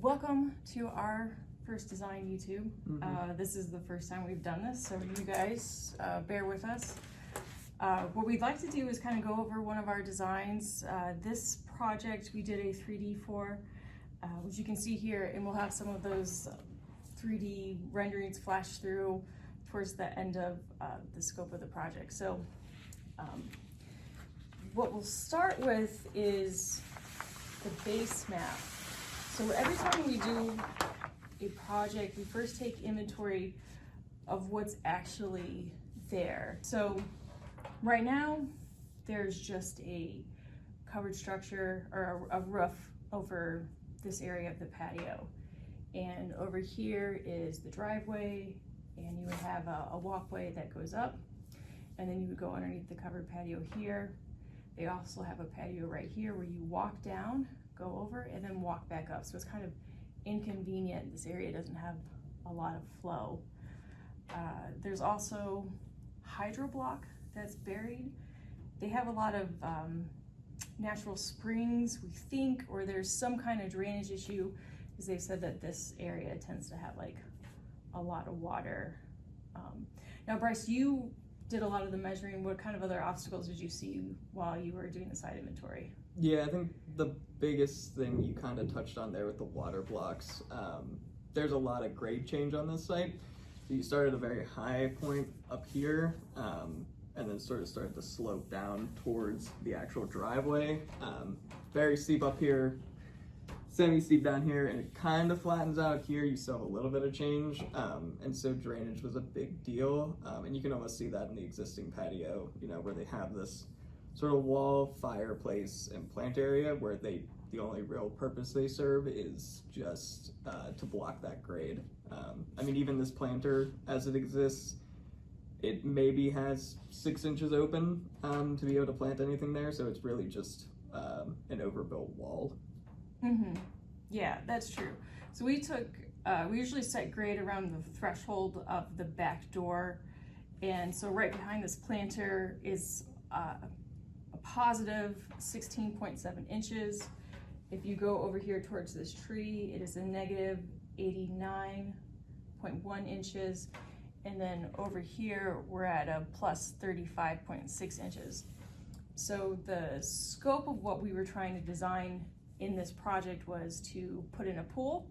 Welcome to our first design YouTube. This is the first time we've done this, so you guys bear with us. What we'd like to do is kind of go over one of our designs. This project we did a 3D for, which you can see here, and we'll have some of those 3D renderings flash through towards the end of the scope of the project. So what we'll start with is the base map. So every time we do a project, we first take inventory of what's actually there. So right now, there's just a covered structure or a roof over this area of the patio. And over here is the driveway, and you would have a walkway that goes up, and then you would go underneath the covered patio here. They also have a patio right here where you walk down, go over, and then walk back up. So it's kind of inconvenient. This area doesn't have a lot of flow. There's also hydro block that's buried. They have a lot of natural springs, we think, or there's some kind of drainage issue, because they've said that this area tends to have like a lot of water. Now, Bryce, you did a lot of the measuring. What kind of other obstacles did you see while you were doing the site inventory? Yeah, I think the biggest thing you kind of touched on there with the water blocks, there's a lot of grade change on this site. So you start at a very high point up here, and then sort of started to slope down towards the actual driveway. Very steep up here, semi-steep down here, and it kind of flattens out here. You still have a little bit of change, and so drainage was a big deal. And you can almost see that in the existing patio, you know, where they have this sort of wall, fireplace, and plant area where the only real purpose they serve is just to block that grade. I mean, even this planter as it exists, it maybe has 6 inches open to be able to plant anything there, so it's really just an overbuilt wall. Yeah, that's true. So we usually set grade around the threshold of the back door, and so right behind this planter is a positive 16.7 inches. If you go over here towards this tree, it is a negative 89.1 inches. And then over here, we're at a plus 35.6 inches. So the scope of what we were trying to design in this project was to put in a pool,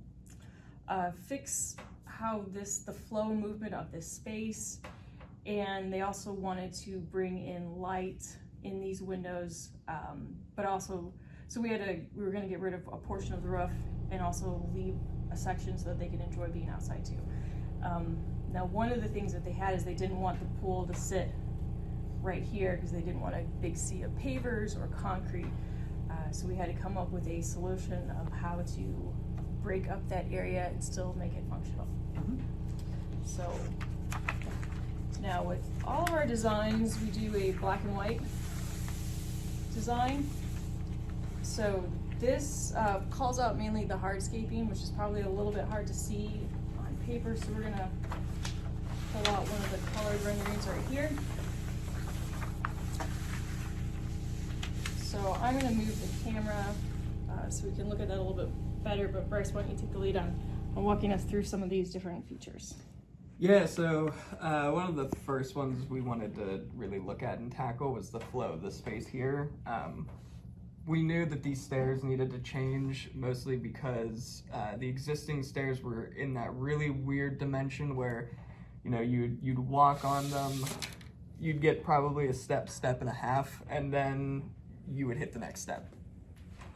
fix how the flow and movement of this space, and they also wanted to bring in light in these windows, but also, so we were gonna get rid of a portion of the roof and also leave a section so that they could enjoy being outside too. Now, one of the things that they had is they didn't want the pool to sit right here because they didn't want a big sea of pavers or concrete. So we had to come up with a solution of how to break up that area and still make it functional. So now with all of our designs, we do a black and white design. So this calls out mainly the hardscaping, which is probably a little bit hard to see on paper. So we're gonna pull out one of the colored renderings right here. So I'm gonna move the camera so we can look at that a little bit better, but Bryce, why don't you take the lead on walking us through some of these different features? Yeah, so one of the first ones we wanted to really look at and tackle was the flow of the space here. We knew that these stairs needed to change, mostly because the existing stairs were in that really weird dimension where, you know, you'd walk on them, you'd get probably a step and a half, and then you would hit the next step.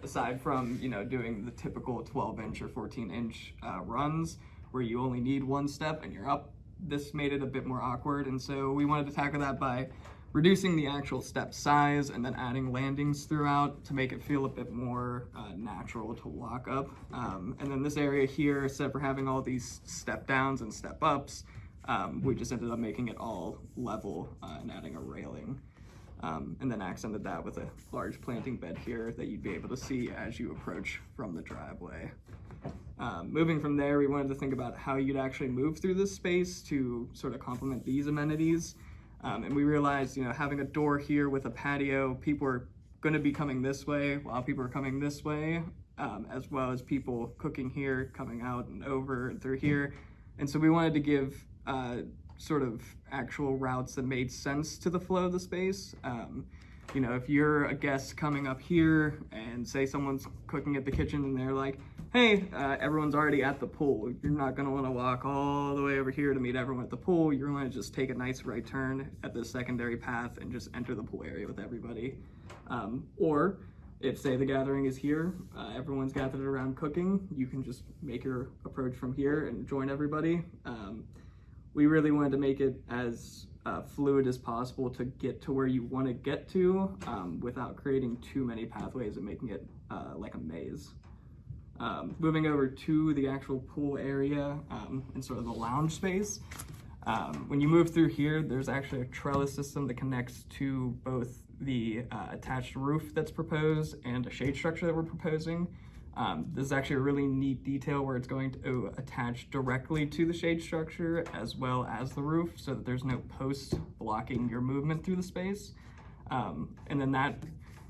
Aside from, you know, doing the typical 12-inch or 14-inch runs where you only need one step and you're up, this made it a bit more awkward. And so we wanted to tackle that by reducing the actual step size and then adding landings throughout to make it feel a bit more natural to walk up. And then this area here, instead of having all these step downs and step ups, we just ended up making it all level and adding a railing. And then accented that with a large planting bed here that you'd be able to see as you approach from the driveway. Moving from there, we wanted to think about how you'd actually move through this space to sort of complement these amenities. And we realized, you know, having a door here with a patio, people are going to be coming this way while people are coming this way, as well as people cooking here, coming out and over and through here. And so we wanted to give sort of actual routes that made sense to the flow of the space. You know, if you're a guest coming up here and say someone's cooking at the kitchen and they're like, hey, everyone's already at the pool. You're not gonna wanna walk all the way over here to meet everyone at the pool. You're gonna just take a nice right turn at the secondary path and just enter the pool area with everybody. Or if, say, the gathering is here, everyone's gathered around cooking, you can just make your approach from here and join everybody. We really wanted to make it as fluid as possible to get to where you want to get to without creating too many pathways and making it like a maze. Moving over to the actual pool area and sort of the lounge space. When you move through here, there's actually a trellis system that connects to both the attached roof that's proposed and a shade structure that we're proposing. This is actually a really neat detail where it's going to attach directly to the shade structure as well as the roof so that there's no post blocking your movement through the space. And then that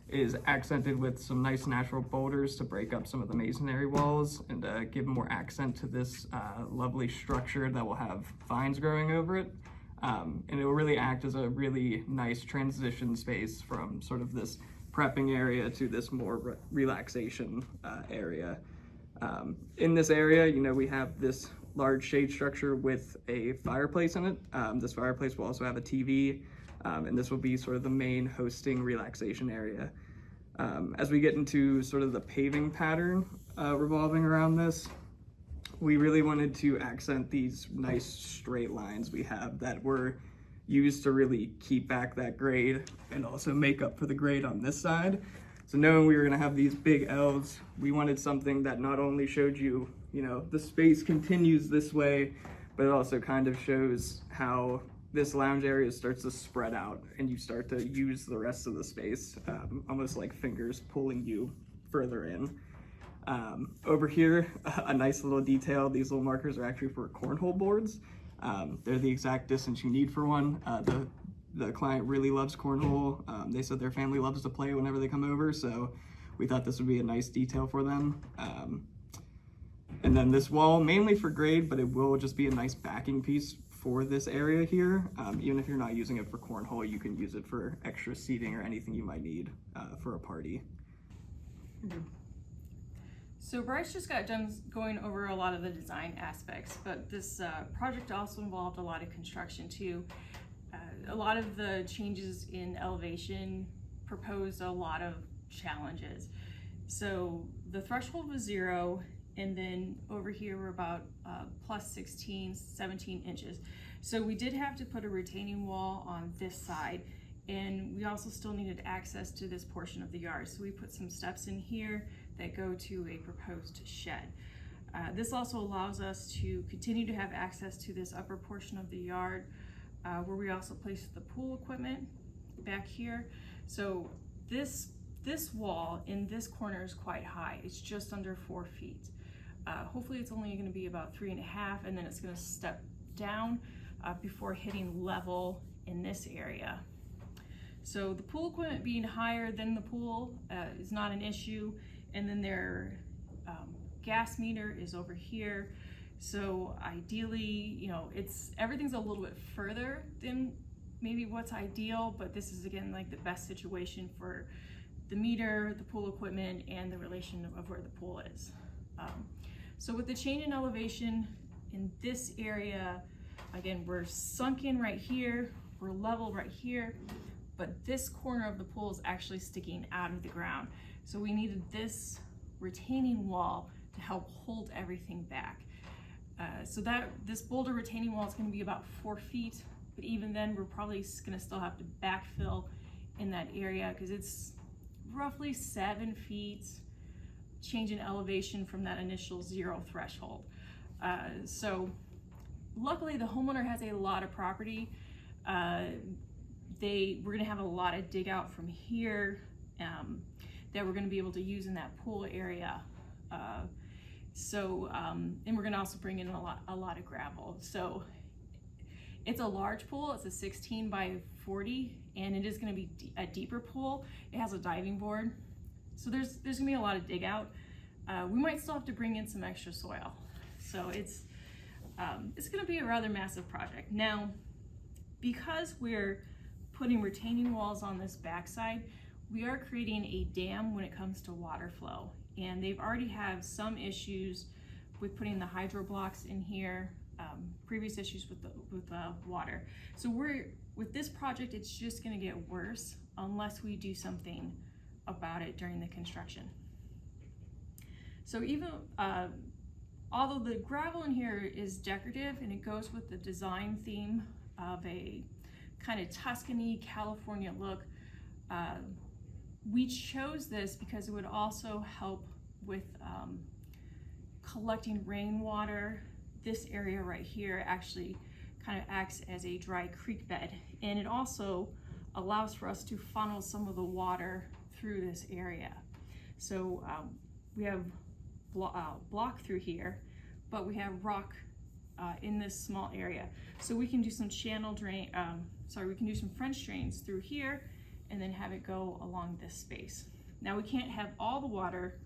is accented with some nice natural boulders to break up some of the masonry walls and give more accent to this lovely structure that will have vines growing over it. And it will really act as a really nice transition space from sort of this prepping area to this more relaxation area. In this area, you know, we have this large shade structure with a fireplace in it. This fireplace will also have a TV, and this will be sort of the main hosting relaxation area. As we get into sort of the paving pattern revolving around this, we really wanted to accent these nice straight lines we have that were used to really keep back that grade and also make up for the grade on this side. So knowing we were gonna have these big L's, we wanted something that not only showed you, you know, the space continues this way, but it also kind of shows how this lounge area starts to spread out and you start to use the rest of the space, almost like fingers pulling you further in. Over here, a nice little detail, these little markers are actually for cornhole boards. They're the exact distance you need for one. The client really loves cornhole. They said their family loves to play whenever they come over, so we thought this would be a nice detail for them. And then this wall, mainly for grade, but it will just be a nice backing piece for this area here. Even if you're not using it for cornhole, you can use it for extra seating or anything you might need for a party. So Bryce just got done going over a lot of the design aspects, but this project also involved a lot of construction too. A lot of the changes in elevation proposed a lot of challenges. So the threshold was 0, and then over here we're about plus 16, 17 inches. So we did have to put a retaining wall on this side, and we also still needed access to this portion of the yard. So we put some steps in here that go to a proposed shed. This also allows us to continue to have access to this upper portion of the yard where we also place the pool equipment back here. So this wall in this corner is quite high. It's just under 4 feet. Hopefully it's only gonna be about 3.5, and then it's gonna step down before hitting level in this area. So the pool equipment being higher than the pool is not an issue. And then their gas meter is over here. So ideally, you know, everything's a little bit further than maybe what's ideal, but this is again like the best situation for the meter, the pool equipment, and the relation of where the pool is. So with the change in elevation in this area, again, we're sunk in right here, we're level right here, but this corner of the pool is actually sticking out of the ground. So we needed this retaining wall to help hold everything back. So this boulder retaining wall is going to be about 4 feet, but even then we're probably going to still have to backfill in that area because it's roughly 7 feet change in elevation from that initial 0 threshold. So luckily the homeowner has a lot of property. We're going to have a lot of dig out from here that we're going to be able to use in that pool area. And we're going to also bring in a lot of gravel. So It's a large pool, it's a 16 by 40, and it is gonna be a deeper pool. It has a diving board. So there's gonna be a lot of dig out. We might still have to bring in some extra soil. So it's gonna be a rather massive project. Now, because we're putting retaining walls on this backside, we are creating a dam when it comes to water flow. And they've already have some issues with putting the hydro blocks in here, previous issues with the water. So with this project, it's just gonna get worse unless we do something about it during the construction. So even, although the gravel in here is decorative and it goes with the design theme of a kind of Tuscany, California look, we chose this because it would also help with collecting rainwater. This area right here actually kind of acts as a dry creek bed, and it also allows for us to funnel some of the water through this area. So we have block through here, but we have rock in this small area. So we can do some channel drain, we can do some French drains through here and then have it go along this space. Now we can't have all the water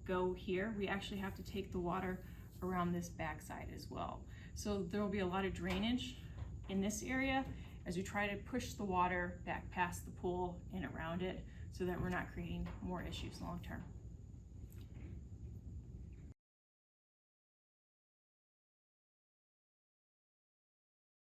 go here. We actually have to take the water around this backside as well. So there will be a lot of drainage in this area as we try to push the water back past the pool and around it so that we're not creating more issues long term.